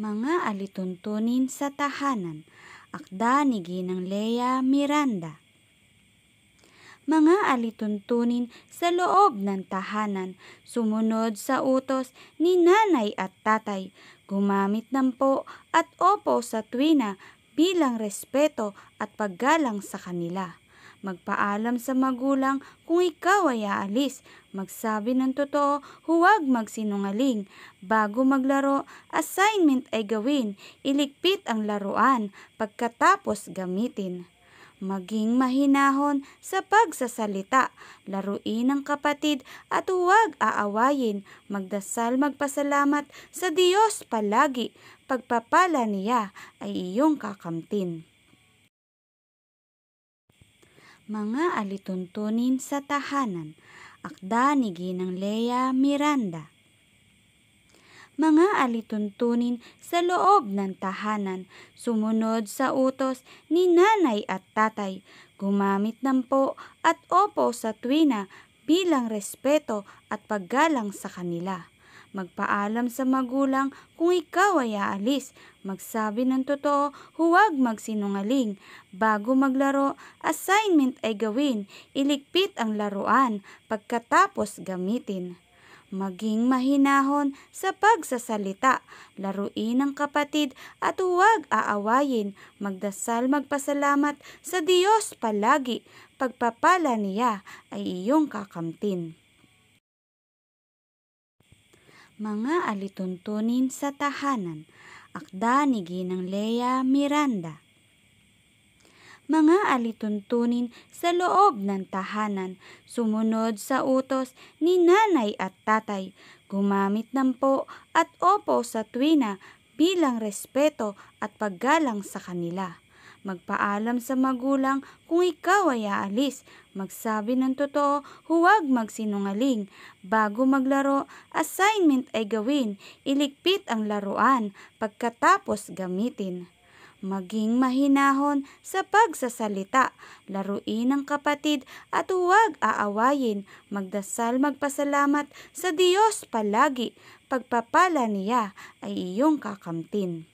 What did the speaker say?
Mga alituntunin sa tahanan. Akda ni Ginang Lea Miranda. Mga alituntunin sa loob ng tahanan, sumunod sa utos ni nanay at tatay, gumamit ng po at opo sa tuwina bilang respeto at paggalang sa kanila. Magpaalam sa magulang kung ikaw ay aalis. Magsabi ng totoo, huwag magsinungaling. Bago maglaro, assignment ay gawin. Iligpit ang laruan, pagkatapos gamitin. Maging mahinahon sa pagsasalita, laruin ang kapatid at huwag aawayin. Magdasal magpasalamat sa Diyos palagi. Pagpapala niya ay iyong kakamtin. Mga alituntunin sa tahanan. Akda ni Ginang Lea Miranda. Mga alituntunin sa loob ng tahanan, sumunod sa utos ni nanay at tatay, gumamit ng po at opo sa tuwina bilang respeto at paggalang sa kanila. Magpaalam sa magulang kung ikaw ay aalis. Magsabi ng totoo, huwag magsinungaling. Bago maglaro, assignment ay gawin. Iligpit ang laruan, pagkatapos gamitin. Maging mahinahon sa pagsasalita, laruin ang kapatid at huwag aawayin. Magdasal magpasalamat sa Diyos palagi. Pagpapala niya ay iyong kakamtin. Mga alituntunin sa tahanan. Akda ni Ginang Lea Miranda. Mga alituntunin sa loob ng tahanan, sumunod sa utos ni nanay at tatay, gumamit ng po at opo sa tuwina bilang respeto at paggalang sa kanila. Magpaalam sa magulang kung ikaw ay aalis. Magsabi ng totoo, huwag magsinungaling. Bago maglaro, assignment ay gawin. Iligpit ang laruan, pagkatapos gamitin. Maging mahinahon sa pagsasalita, laruin ang kapatid at huwag aawayin. Magdasal magpasalamat sa Diyos palagi. Pagpapala niya ay iyong kakamtin.